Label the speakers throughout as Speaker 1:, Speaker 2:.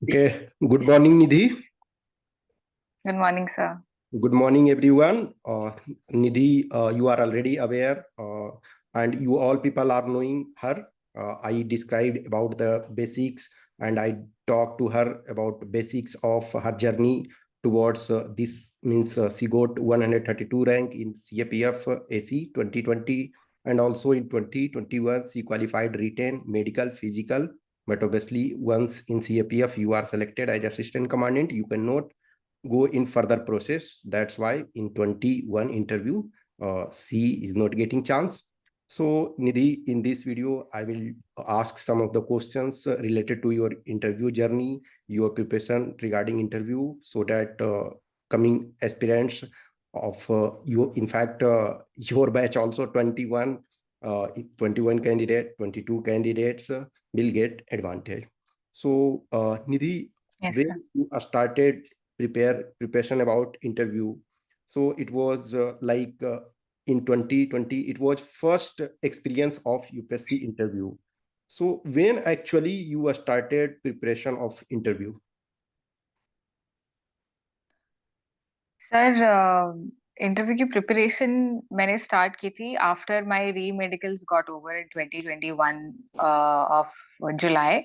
Speaker 1: Okay, good morning, Nidhi.
Speaker 2: Good morning, sir.
Speaker 1: Good morning, everyone. Nidhi, you are already aware, and you all people are knowing her. I described about the basics, and I talked to her about basics of her journey towards this means she got 132 rank in CAPF AC 2020, and also in 2021 she qualified written medical physical. But obviously, once in CAPF you are selected as assistant commandant, you cannot go in further process. That's why in 21 interview, C is not getting chance. So Nidhi, in this video, I will ask some of the questions related to your interview journey, your preparation regarding interview, so that coming aspirants of you, in fact, your batch also 21, 21 candidate, 22 candidates will get advantage. So Nidhi,
Speaker 2: Yes,
Speaker 1: when
Speaker 2: sir.
Speaker 1: you started preparation about interview, so it was in 2020 it was first experience of UPSC interview. So when actually you started preparation of interview?
Speaker 2: Sir interview की preparation मैंने start की थी after my री medicals got over in 2021 of July.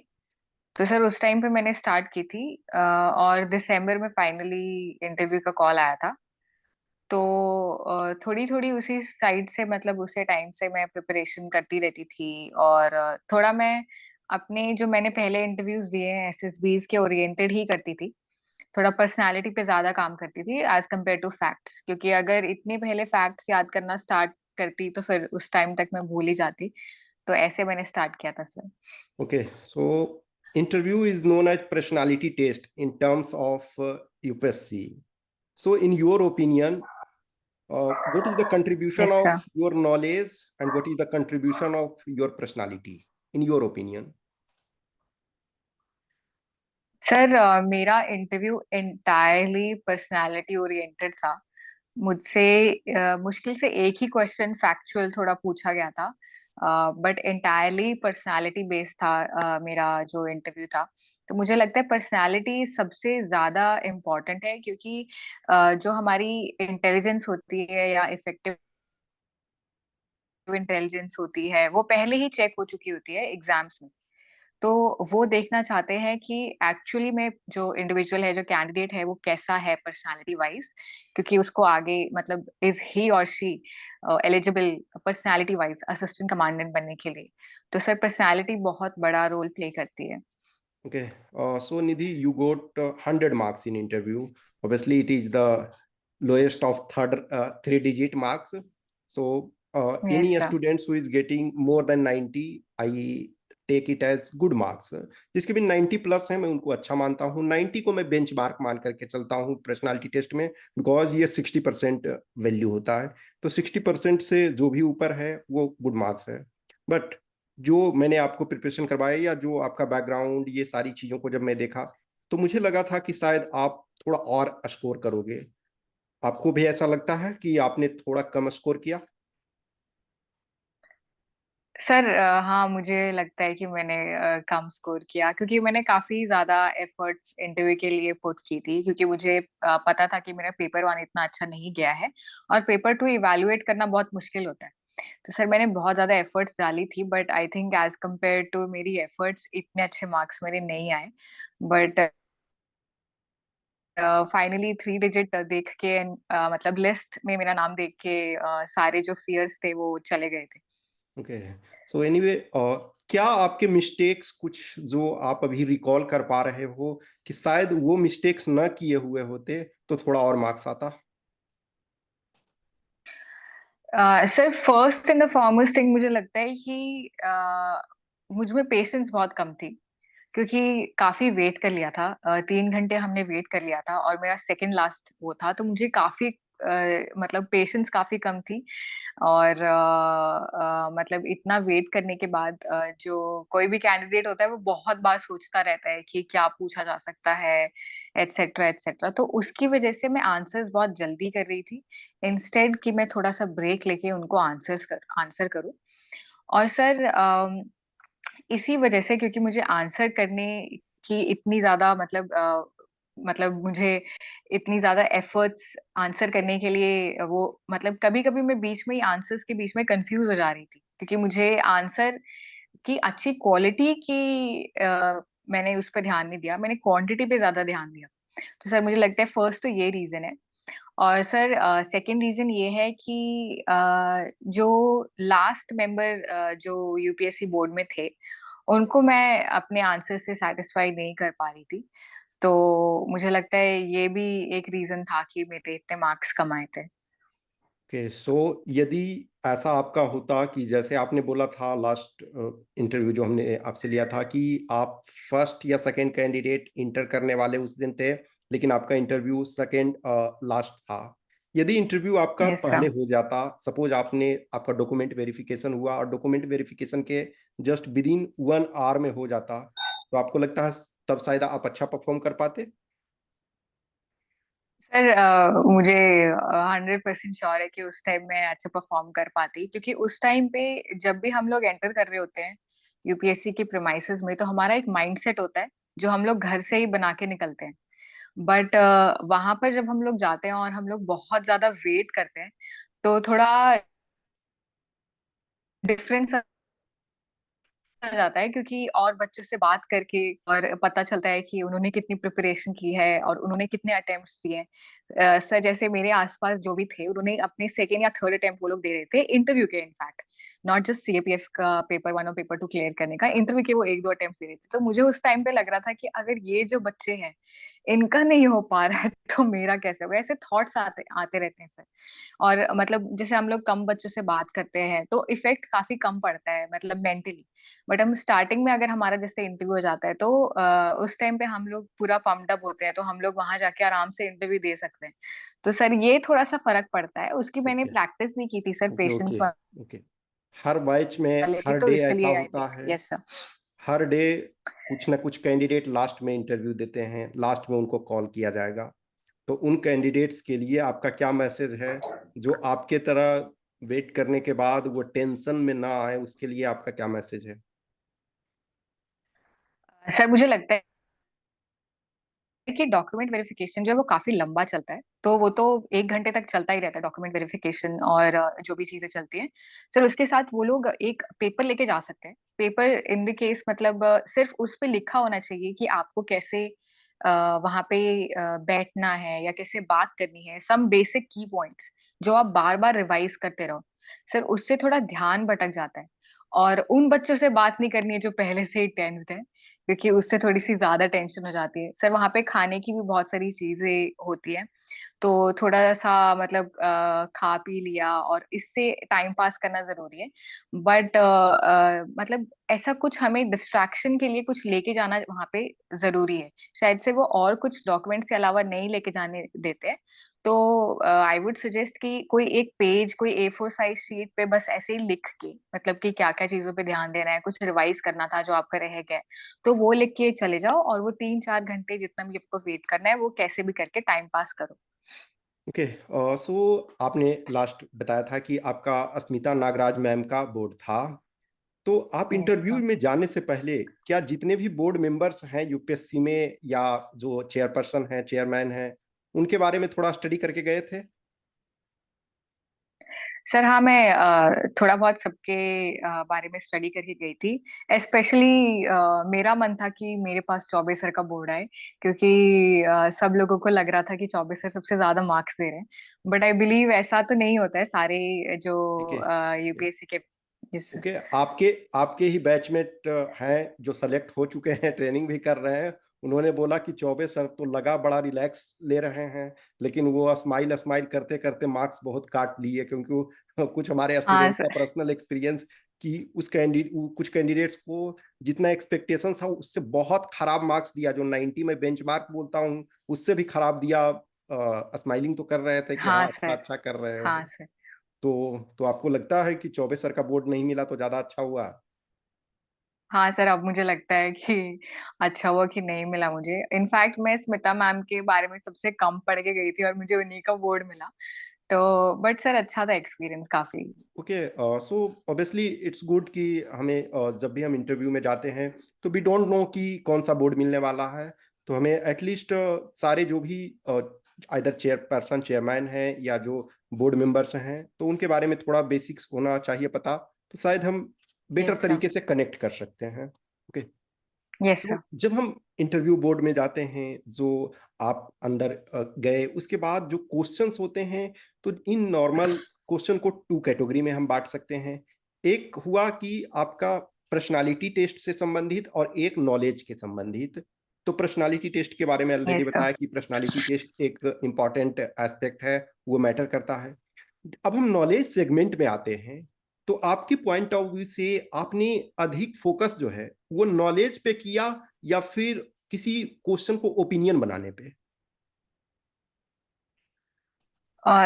Speaker 2: तो sir उस time पे मैंने start की थी और दिसंबर में फाइनली इंटरव्यू का कॉल आया था। तो थोड़ी थोड़ी उसी साइड से मतलब उसी टाइम से मैं प्रिपरेशन करती रहती थी। और थोड़ा मैं अपने जो मैंने पहले इंटरव्यूज दिए हैं एसएसबीज के ओरिएंटेड ही करती थी। थोड़ा पर्सनालिटी पे ज्यादा काम करती थी एज कम्पेयर टू फैक्ट्स, क्योंकि अगर इतने पहले फैक्ट्स याद करना स्टार्ट करती तो फिर उस टाइम तक मैं भूल ही जाती। तो ऐसे मैंने स्टार्ट किया था sir.
Speaker 1: Okay, so interview is known as personality test in terms of UPSC. So in your opinion, what is the contribution
Speaker 2: yes
Speaker 1: of
Speaker 2: sir.
Speaker 1: your knowledge and what is the contribution of your personality in your opinion?
Speaker 2: Sir मेरा interview entirely personality oriented था। मुझसे मुश्किल से एक ही question factual थोड़ा पूछा गया था, बट एंटायरली पर्सनालिटी बेस्ड था मेरा जो इंटरव्यू था। तो मुझे लगता है पर्सनालिटी सबसे ज्यादा इम्पोर्टेंट है, क्योंकि जो हमारी इंटेलिजेंस होती है या इफेक्टिव इंटेलिजेंस होती है वो पहले ही चेक हो चुकी होती है एग्जाम्स में। तो वो देखना चाहते हैं कि एक्चुअली में जो इंडिविजुअल है, जो कैंडिडेट है, वो कैसा है पर्सनालिटी वाइज, क्योंकि उसको आगे मतलब इज ही और she eligible personality wise assistant commandant बनने के लिए। तो सर पर्सनालिटी बहुत बड़ा रोल प्ले करती है।
Speaker 1: Okay, so Nidhi, you got 100 marks in interview. Obviously, it is the lowest of third three-digit marks. So
Speaker 2: yes
Speaker 1: any
Speaker 2: sir.
Speaker 1: students who is getting more than 90, I take it as good marks. जिसके भी 90 plus है मैं उनको अच्छा मानता हूँ। 90 को मैं बेंच मार्क मान करके चलता हूँ पर्सनालिटी टेस्ट में, बिकॉज ये 60% वैल्यू होता है। तो 60% से जो भी ऊपर है वो गुड मार्क्स है। बट जो मैंने आपको प्रिपरेशन करवाया या जो आपका बैकग्राउंड ये सारी चीजों को जब मैं देखा, तो मुझे लगा था कि शायद आप थोड़ा और स्कोर करोगे। आपको भी ऐसा लगता है कि आपने थोड़ा कम स्कोर किया?
Speaker 2: सर हाँ, मुझे लगता है कि मैंने कम स्कोर किया, क्योंकि मैंने काफी ज्यादा एफर्ट्स इंटरव्यू के लिए पुट की थी, क्योंकि मुझे पता था कि मेरा पेपर वन इतना अच्छा नहीं गया है और पेपर टू इवैल्यूएट करना बहुत मुश्किल होता है। तो सर मैंने बहुत ज्यादा एफर्ट्स डाली थी, but I think as compare to मेरी एफर्ट्स इतने अच्छे मार्क्स मेरे नहीं आए। बट फाइनली थ्री डिजिट देख के मतलब लिस्ट में मेरा नाम देख के सारे जो फियर्स थे वो चले गए थे।
Speaker 1: ओके, सो एनीवे, क्या आपके मिस्टेक्स कुछ जो आप अभी रिकॉल कर पा रहे हो कि शायद वो मिस्टेक्स ना किए हुए होते तो थोड़ा और मार्क्स आता?
Speaker 2: Sir first and the foremost thing मुझे लगता है कि मुझ में पेशेंस बहुत कम थी, क्योंकि काफी वेट कर लिया था। 3 घंटे हमने वेट कर लिया था और मेरा सेकंड लास्ट वो था, तो मुझे काफी मतलब पेशेंस काफी कम थी। और मतलब इतना वेट करने के बाद जो कोई भी कैंडिडेट होता है वो बहुत बार सोचता रहता है कि क्या पूछा जा सकता है, एटसेट्रा एटसेट्रा। तो उसकी वजह से मैं आंसर्स बहुत जल्दी कर रही थी, इंस्टेड कि मैं थोड़ा सा ब्रेक लेके उनको आंसर करूं। और सर इसी वजह से, क्योंकि मुझे आंसर करने कि इतनी ज्यादा मतलब मुझे इतनी ज्यादा एफर्ट्स आंसर करने के लिए वो मतलब कभी कभी मैं बीच में ही आंसर्स के बीच में कंफ्यूज हो जा रही थी, क्योंकि मुझे आंसर की अच्छी क्वालिटी की मैंने उस पर ध्यान नहीं दिया, मैंने क्वांटिटी पे ज्यादा ध्यान दिया। तो सर मुझे लगता है फर्स्ट तो ये रीजन है। और सर सेकंड रीजन ये है कि जो लास्ट मेंबर जो यूपीएससी बोर्ड में थे, उनको मैं अपने आंसर से सेटिस्फाई नहीं कर पा रही थी। तो मुझे लगता है ये भी एक रीजन था कि मेरे इतने मार्क्स कम आए थे।
Speaker 1: ओके, सो यदि ऐसा आपका होता कि जैसे आपने बोला था लास्ट इंटरव्यू जो हमने आपसे लिया था कि आप फर्स्ट या सेकंड कैंडिडेट इंटर करने वाले उस दिन थे, लेकिन आपका इंटरव्यू सेकंड लास्ट था। यदि इंटरव्यू आपका
Speaker 2: यस
Speaker 1: पहले
Speaker 2: सर।
Speaker 1: हो जाता, सपोज आपका डॉक्यूमेंट वेरिफिकेशन हुआ और डॉक्यूमेंट वेरिफिकेशन के जस्ट विद इन 1 आवर में हो जाता, तो आपको लगता है तब शायद आप अच्छा परफॉर्म कर पाते?
Speaker 2: सर मुझे 100% श्योर है कि उस टाइम मैं अच्छा परफॉर्म कर पाती, क्योंकि उस टाइम पे जब भी हम लोग एंटर कर रहे होते हैं यूपीएससी के प्रीमाइसेस में, तो हमारा एक माइंडसेट होता है जो हम लोग घर से ही बना के निकलते हैं। बट वहां पर जब हम लोग जाते हैं और हम लोग बहुत ज्यादा वेट करते हैं, तो थोड़ा डिफरेंस आ जाता है, क्योंकि और बच्चों से बात करके और पता चलता है कि उन्होंने कितनी प्रिपरेशन की है और उन्होंने कितने अटेम्प्ट्स दिए हैं। सर जैसे मेरे आसपास जो भी थे, उन्होंने अपने सेकेंड या थर्ड अटेम्प्ट वो लोग दे रहे थे इंटरव्यू के, इनफैक्ट नॉट जस्ट सीएपीएफ का पेपर 1 और पेपर 2 क्लियर करने का, इंटरव्यू के वो एक दो अटेम्प्ट दे रहे थे। तो मुझे उस टाइम पे लग रहा था कि अगर ये जो बच्चे हैं इनका नहीं हो पा रहा है तो मेरा कैसे होगा, ऐसे थॉट्स आते आते रहते हैं सर। और मतलब जैसे हम लोग कम बच्चों से बात करते हैं तो इफेक्ट काफी कम पड़ता है मतलब मेंटली। बट हम स्टार्टिंग में अगर हमारा जैसे इंटरव्यू हो जाता है, तो उस टाइम पे हम लोग पूरा पम्प्ड अप होते हैं, तो हम लोग वहां जाके आराम से इंटरव्यू दे सकते हैं। तो सर ये थोड़ा सा फर्क पड़ता है, उसकी मैंने
Speaker 1: ओके,
Speaker 2: प्रैक्टिस नहीं की थी sir
Speaker 1: okay,
Speaker 2: patience
Speaker 1: okay, okay. हर बैच में
Speaker 2: वाले की,
Speaker 1: हर
Speaker 2: तो
Speaker 1: डे ऐसा
Speaker 2: इसलिए आई
Speaker 1: होता
Speaker 2: थिंक।
Speaker 1: है।
Speaker 2: Yes sir.
Speaker 1: हर डे कुछ ना कुछ कैंडिडेट लास्ट में इंटरव्यू देते हैं, लास्ट में उनको कॉल किया जाएगा। तो उन कैंडिडेट्स के लिए आपका क्या मैसेज है, जो आपके तरह वेट करने के बाद वो टेंशन में ना आए, उसके लिए आपका क्या मैसेज है?
Speaker 2: सर मुझे लगता है कि डॉक्यूमेंट वेरिफिकेशन जो है वो काफी लंबा चलता है, तो वो तो 1 घंटे तक चलता ही रहता है डॉक्यूमेंट वेरिफिकेशन और जो भी चीजें चलती हैं। सर उसके साथ वो लोग एक पेपर लेके जा सकते हैं। पेपर इन द केस मतलब सिर्फ उस पे लिखा होना चाहिए कि आपको कैसे वहां पे बैठना है या कैसे बात करनी है, सम बेसिक की पॉइंट्स जो आप बार बार रिवाइज करते रहो। सर उससे थोड़ा ध्यान भटक जाता है। और उन बच्चों से बात नहीं करनी है जो पहले से ही टेंस्ड है, क्योंकि उससे थोड़ी सी ज्यादा टेंशन हो जाती है। सर वहां पे खाने की भी बहुत सारी चीजें होती है, तो थोड़ा सा मतलब खा पी लिया और इससे टाइम पास करना जरूरी है। बट मतलब ऐसा कुछ हमें डिस्ट्रैक्शन के लिए कुछ लेके जाना वहां पे जरूरी है। शायद से वो और कुछ डॉक्यूमेंट्स के अलावा नहीं लेके जाने देते हैं। तो आई वुड सजेस्ट कि कोई एक पेज, कोई A4 साइज शीट पे बस ऐसे ही लिख के, मतलब कि क्या क्या चीजों पे ध्यान देना है, कुछ रिवाइज करना था जो आपका रह गया है, तो वो लिख के चले जाओ और वो 3-4 घंटे जितना भी आपको वेट करना है वो कैसे भी करके टाइम पास करो।
Speaker 1: ओके, सो आपने लास्ट बताया था कि आपका अस्मिता नागराज मैम का बोर्ड था। तो आप
Speaker 2: यस
Speaker 1: इंटरव्यू
Speaker 2: सर।
Speaker 1: में जाने से पहले क्या जितने भी बोर्ड मेंबर्स हैं यूपीएससी में, या जो चेयरपर्सन हैं, चेयरमैन हैं, उनके बारे में थोड़ा स्टडी करके गए थे?
Speaker 2: सर हाँ, मैं थोड़ा बहुत सबके बारे में स्टडी करके गई थी। स्पेशली मेरा मन था कि मेरे पास चौबे सर का बोर्ड आए, क्योंकि सब लोगों को लग रहा था कि चौबे सर सबसे ज्यादा मार्क्स दे रहे हैं। बट आई बिलीव ऐसा तो नहीं होता है सारे जो
Speaker 1: ठीक है।
Speaker 2: यूपीएससी के। Yes sir.
Speaker 1: ओके, आपके आपके ही बैचमेट हैं जो सेलेक्ट हो चुके हैं, ट्रेनिंग भी कर रहे हैं। उन्होंने बोला कि चौबे सर तो लगा बड़ा रिलैक्स ले रहे हैं, लेकिन वो स्माइल स्माइल करते करते मार्क्स बहुत काट लिए, क्योंकि कुछ हमारे
Speaker 2: हाँ
Speaker 1: स्टूडेंट्स का
Speaker 2: सर।
Speaker 1: पर्सनल एक्सपीरियंस कि कुछ कैंडिडेट्स को जितना एक्सपेक्टेशन था उससे बहुत खराब मार्क्स दिया, जो 90 में बेंचमार्क बोलता हूँ उससे भी खराब दिया। स्माइलिंग तो कर रहे थे कि हाँ
Speaker 2: हाँ
Speaker 1: अच्छा
Speaker 2: सर।
Speaker 1: अच्छा कर रहे
Speaker 2: हाँ
Speaker 1: हैं।
Speaker 2: सर।
Speaker 1: तो आपको लगता है कि चौबे सर का बोर्ड नहीं मिला तो ज्यादा अच्छा हुआ?
Speaker 2: हाँ सर, अब मुझे लगता है कि अच्छा हुआ कि नहीं मिला मुझे। इनफैक्ट मैं स्मिता मैम के बारे में सबसे कम पढ़ के गई थी और मुझे उन्हीं का बोर्ड मिला। तो बट सर अच्छा था एक्सपीरियंस काफी।
Speaker 1: Okay, so obviously it's good कि हमें जब भी हम इंटरव्यू में जाते हैं तो वी डोंट नो कि कौन सा बोर्ड मिलने वाला है। तो हमें एटलीस्ट सारे जो भी आइदर चेयरपर्सन चेयरमैन है या जो बोर्ड मेंबर्स हैं तो उनके बारे में थोड़ा बेसिक्स होना चाहिए पता, तो शायद हम बेटर
Speaker 2: यस सर।
Speaker 1: तरीके से कनेक्ट कर सकते हैं। ओके,
Speaker 2: यस
Speaker 1: तो
Speaker 2: सर।
Speaker 1: जब हम इंटरव्यू बोर्ड में जाते हैं, जो आप अंदर गए उसके बाद जो क्वेश्चंस होते हैं, तो इन नॉर्मल क्वेश्चन को टू कैटेगरी में हम बांट सकते हैं। एक हुआ कि आपका पर्सनालिटी टेस्ट से संबंधित और एक नॉलेज के संबंधित। तो पर्सनालिटी टेस्ट के बारे में ऑलरेडी
Speaker 2: यस सर।
Speaker 1: बताया कि पर्सनालिटी टेस्ट एक इम्पॉर्टेंट एस्पेक्ट है, वो मैटर करता है। अब हम नॉलेज सेगमेंट में आते हैं, तो आपकी पॉइंट ऑफ व्यू से आपने अधिक फोकस जो है वो नॉलेज पे किया या फिर किसी क्वेश्चन को ओपिनियन बनाने पे?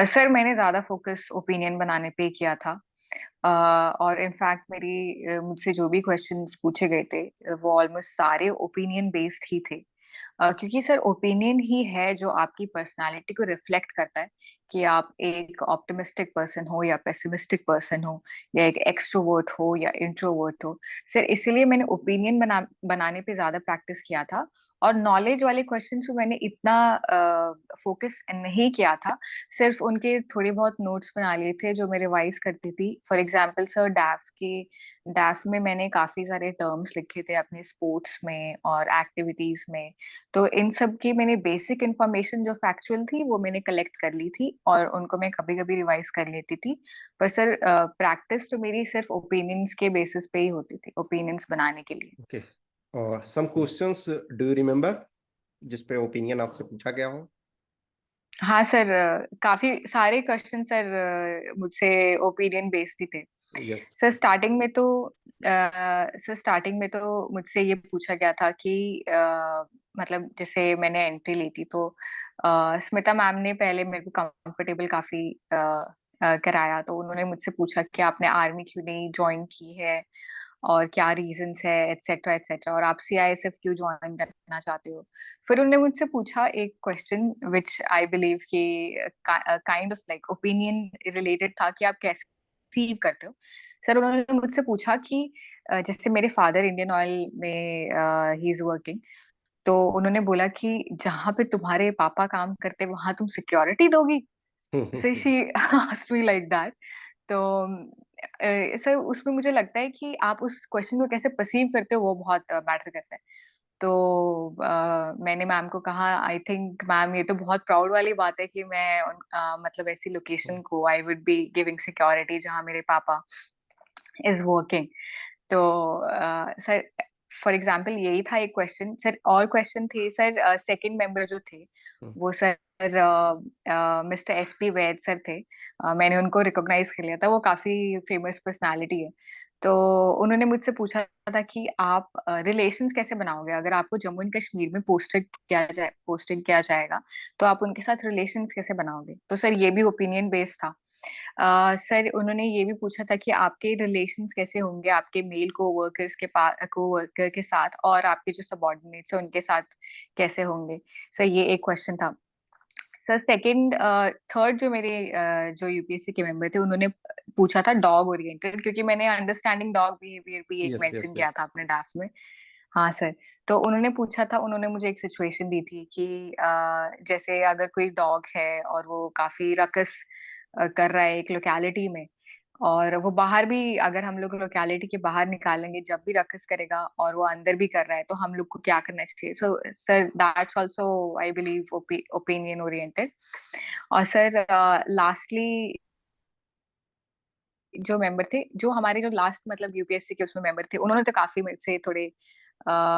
Speaker 2: सर मैंने ज्यादा फोकस ओपिनियन बनाने पे किया था। और इनफैक्ट मुझसे जो भी क्वेश्चंस पूछे गए थे वो ऑलमोस्ट सारे ओपिनियन बेस्ड ही थे। क्योंकि सर ओपिनियन ही है जो आपकी पर्सनालिटी को रिफ्लेक्ट करता है कि आप एक ऑप्टिमिस्टिक पर्सन हो या पेसिमिस्टिक पर्सन हो, या एक एक्सट्रोवर्ट हो या इंट्रोवर्ट हो। सर इसीलिए मैंने ओपिनियन बनाने पे ज्यादा प्रैक्टिस किया था। और नॉलेज वाले क्वेश्चंस पे मैंने इतना फोकस नहीं किया था। सिर्फ उनके थोड़े बहुत नोट्स बना लिए थे जो मैं रिवाइज करती थी। फॉर एग्जाम्पल सर डैफ में मैंने काफी सारे टर्म्स लिखे थे अपने स्पोर्ट्स में और एक्टिविटीज में। तो इन सब की मैंने बेसिक इंफॉर्मेशन जो फैक्चुअल थी वो मैंने कलेक्ट कर ली थी और उनको मैं कभी कभी रिवाइज कर लेती थी। पर सर प्रैक्टिस तो मेरी सिर्फ ओपिनियंस के बेसिस पे ही होती थी, ओपिनियंस बनाने के लिए।
Speaker 1: ओके, और some questions do you remember जिस पे ओपिनियन आपसे पूछा गया हो?
Speaker 2: हाँ सर, काफी सारे क्वेश्चन सर मुझसे ओपिनियन बेस्ड ही थे।
Speaker 1: यस।
Speaker 2: सर स्टार्टिंग में तो मुझसे ये पूछा गया था कि मतलब जैसे मैंने एंट्री ली थी तो स्मिता मैम ने पहले मेरे को कंफर्टेबल काफी कराया। तो उन्होंने मुझसे पूछा कि आपने आर्मी क्यों नहीं ज्वाइन की है और क्या रीजंस है, एटसेट्रा एटसेट्रा, और आप सीआईएसएफ क्यों ज्वाइन करना चाहते हो। फिर उन्होंने मुझसे पूछा एक क्वेश्चन विच आई बिलीव कि kind of like opinion related था कि आप कैसे रिसीव करते हो। सर उन्होंने मुझसे पूछा कि जैसे मेरे फादर इंडियन ऑयल में ही इज वर्किंग। तो उन्होंने बोला कि जहां पे तुम्हारे पापा काम करते वहां तुम सिक्योरिटी दोगी। So she asked me like that. तो सर उसमें मुझे लगता है कि आप उस क्वेश्चन को कैसे परसीव करते हो वो बहुत मैटर करता है। तो मैंने मैम को कहा, आई थिंक मैम ये तो बहुत प्राउड वाली बात है कि मैं मतलब ऐसी लोकेशन को I would be giving security जहाँ मेरे पापा इज वर्किंग। तो सर फॉर एग्जाम्पल यही था एक क्वेश्चन। सर और क्वेश्चन थे सर, सेकंड मेंबर जो थे वो सर मिस्टर एसपी वैद सर थे। मैंने उनको रिकॉग्नाइज कर लिया था, वो काफी फेमस पर्सनालिटी है। तो उन्होंने मुझसे पूछा था कि आप रिलेशंस कैसे बनाओगे अगर आपको जम्मू एंड कश्मीर में पोस्टेड किया जाएगा, तो आप उनके साथ रिलेशंस कैसे बनाओगे। तो सर ये भी ओपिनियन बेस्ड था। सर उन्होंने ये भी पूछा था कि आपके रिलेशंस कैसे होंगे आपके मेल को वर्कर के साथ, और आपके जो सबॉर्डिनेट्स हैं उनके साथ कैसे होंगे। सर ये एक क्वेश्चन था। सर सेकंड थर्ड जो मेरे जो यूपीएससी के मेंबर थे उन्होंने पूछा था डॉग ओरिएंटेड, क्योंकि मैंने अंडरस्टैंडिंग डॉग बिहेवियर भी एक
Speaker 1: यस यस
Speaker 2: मेंशन
Speaker 1: यस।
Speaker 2: किया था अपने ड्राफ्ट में। हाँ सर। तो उन्होंने पूछा था, उन्होंने मुझे एक सिचुएशन दी थी कि जैसे अगर कोई डॉग है और वो काफी रकस कर रहा है एक लोकेलिटी में, और वो बाहर भी, अगर हम लोग लोकेलिटी के बाहर निकालेंगे जब भी रकस करेगा और वो अंदर भी कर रहा है तो हम लोग को क्या करना चाहिए। So sir that's also I believe opinion oriented. और सर लास्टली जो मेंबर थे, जो हमारे जो लास्ट मतलब यूपीएससी के उसमें मेंबर थे, उन्होंने तो काफी मेरे से थोड़े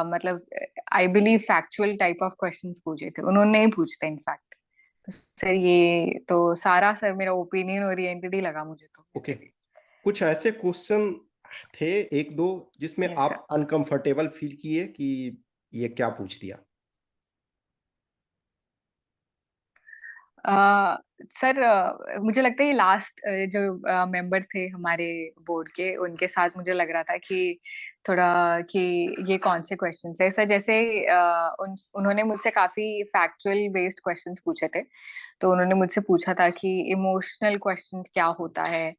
Speaker 2: मतलब I believe factual type of questions पूछे थे, उन्होंने ही पूछते इनफैक्ट। तो सर ये तो सारा सर मेरा ओपिनियन ओरिएंटेड ही लगा मुझे तो
Speaker 1: ओके,
Speaker 2: बेसिकली।
Speaker 1: कुछ ऐसे क्वेश्चन थे एक दो जिसमें
Speaker 2: यस सर।
Speaker 1: आप अनकंफर्टेबल फील किए कि ये क्या पूछ दिया?
Speaker 2: सर मुझे लगता है ये लास्ट जो मेंबर थे हमारे बोर्ड के, उनके साथ मुझे लग रहा था कि थोड़ा कि ये कौन से क्वेश्चन है सर। जैसे उन्होंने मुझसे काफी फैक्चुअल बेस्ड क्वेश्चंस पूछे थे। तो उन्होंने मुझसे पूछा था कि इमोशनल क्वेश्चन क्या होता है।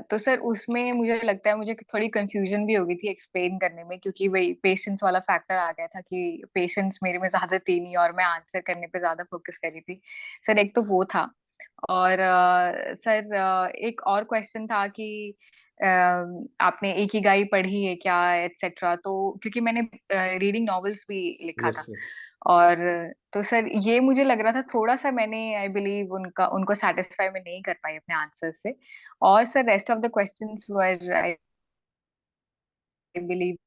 Speaker 2: तो सर उसमें मुझे लगता है मुझे थोड़ी कंफ्यूजन भी हो गई थी एक्सप्लेन करने में, क्योंकि वही पेशेंस वाला फैक्टर आ गया था कि पेशेंस मेरे में ज्यादा थी नहीं और मैं आंसर करने पे ज्यादा फोकस कर रही थी। सर एक तो वो था। और सर एक और क्वेश्चन था कि अ, आपने इकिगाई पढ़ी है क्या, एटसेट्रा। तो क्योंकि मैंने रीडिंग नॉवेल्स भी लिखा
Speaker 1: यस
Speaker 2: था।
Speaker 1: यस।
Speaker 2: और तो सर ये मुझे लग रहा था थोड़ा सा मैंने आई बिलीव उनको सेटिस्फाई में नहीं कर पाई अपने आंसर से। और sir rest of the questions were I believe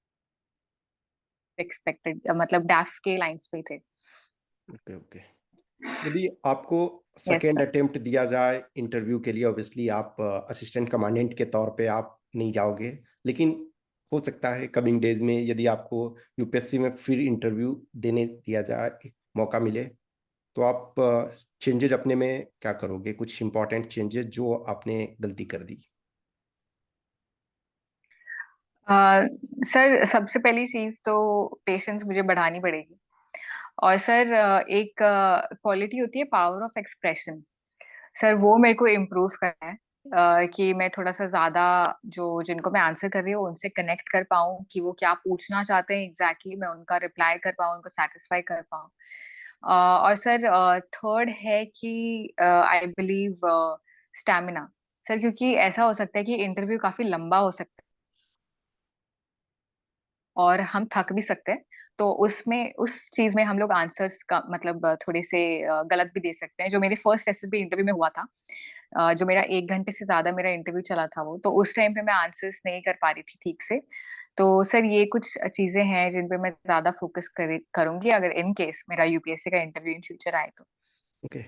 Speaker 2: expected, मतलब डैफ के लाइंस पे थे।
Speaker 1: Okay okay. यदि आपको
Speaker 2: यस
Speaker 1: सेकेंड
Speaker 2: सर।
Speaker 1: अटेम्प्ट दिया जाए इंटरव्यू के लिए, ऑब्वियसली आप असिस्टेंट कमांडेंट के तौर पे आप नहीं जाओगे, लेकिन हो सकता है कमिंग डेज में यदि आपको यूपीएससी में फिर इंटरव्यू देने दिया जाए, मौका मिले, तो आप चेंजेस अपने में क्या करोगे? कुछ इंपॉर्टेंट चेंजेस जो आपने गलती कर दी।
Speaker 2: सर सबसे पहली चीज तो पेशेंस मुझे बढ़ानी पड़ेगी। और सर एक क्वालिटी होती है पावर ऑफ एक्सप्रेशन। सर वो मेरे को इम्प्रूव करना है। कि मैं थोड़ा सा ज्यादा जो जिनको मैं आंसर कर रही हूँ उनसे कनेक्ट कर पाऊँ कि वो क्या पूछना चाहते हैं एग्जैक्टली, मैं उनका रिप्लाई कर पाऊँ, उनको सेटिस्फाई कर पाऊँ। और सर थर्ड है कि आई बिलीव स्टैमिना। सर क्योंकि ऐसा हो सकता है कि इंटरव्यू काफी लंबा हो सकता है और हम थक भी सकते हैं। तो उसमें उस चीज में हम लोग आंसर्स का मतलब थोड़े से गलत भी दे सकते हैं, जो मेरे फर्स्ट एसएसबी इंटरव्यू में हुआ था। जो मेरा 1 घंटे से ज्यादा मेरा इंटरव्यू चला था वो, तो उस टाइम पे मैं आंसर्स नहीं कर पा रही थी ठीक से। तो सर ये कुछ चीजें हैं जिन पे मैं ज्यादा फोकस करूंगी अगर इन केस मेरा यूपीएससी का इंटरव्यू इन फ्यूचर आए तो।
Speaker 1: Okay.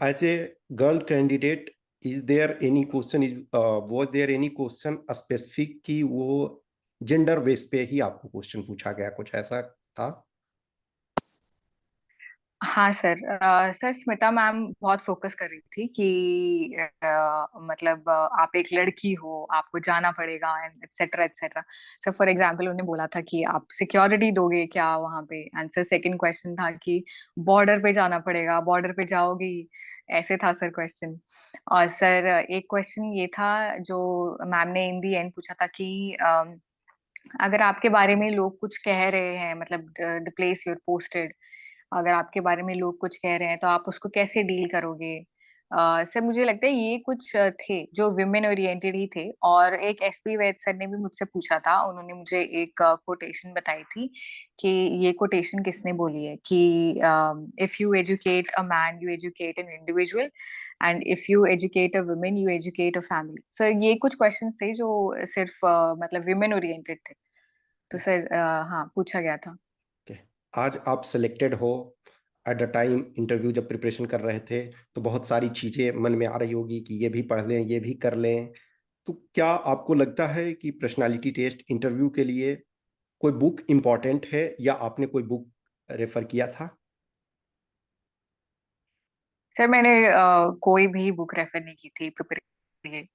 Speaker 1: As a girl candidate, is there any question, is was there any question specific कि वो जेंडर बेस पे ही आपको क्वेश्चन पूछा गया, कुछ ऐसा था?
Speaker 2: हाँ सर। सर स्मिता मैम बहुत फोकस कर रही थी कि मतलब आप एक लड़की हो, आपको जाना पड़ेगा and etcetera etcetera. Sir for example उन्होंने बोला था कि आप सिक्योरिटी दोगे क्या वहां पे। आंसर सेकंड क्वेश्चन था कि बॉर्डर पे जाना पड़ेगा, बॉर्डर पे जाओगी। ऐसे था सर क्वेश्चन। और सर एक क्वेश्चन ये था जो मैम ने इन दी एंड पूछा था कि अगर आपके बारे में लोग कुछ कह रहे हैं, मतलब द प्लेस यूर पोस्टेड, अगर आपके बारे में लोग कुछ कह रहे हैं तो आप उसको कैसे डील करोगे। सर मुझे लगता है ये कुछ थे जो विमेन ओरिएंटेड ही थे। और एक एसपी वैद सर ने भी मुझसे पूछा था, उन्होंने मुझे एक कोटेशन बताई थी कि ये कोटेशन किसने बोली है कि if you educate a man you educate an individual, and if you educate a women you educate a family. Sir ये कुछ क्वेश्चंस थे जो सिर्फ मतलब विमेन ओरिएंटेड थे। तो सर हाँ पूछा गया था।
Speaker 1: Okay. आज आप सिलेक्टेड हो, एट द टाइम इंटरव्यू जब प्रिपरेशन कर रहे थे तो बहुत सारी चीजें मन में आ रही होगी कि ये भी पढ़ लें, ये भी कर लें। तो क्या आपको लगता है कि पर्सनालिटी टेस्ट इंटरव्यू के लिए कोई बुक इम्पॉर्टेंट है, या आपने कोई बुक रेफर किया था?
Speaker 2: सर मैंने कोई भी बुक रेफर नहीं की थी प्रिपरेशन के लिए।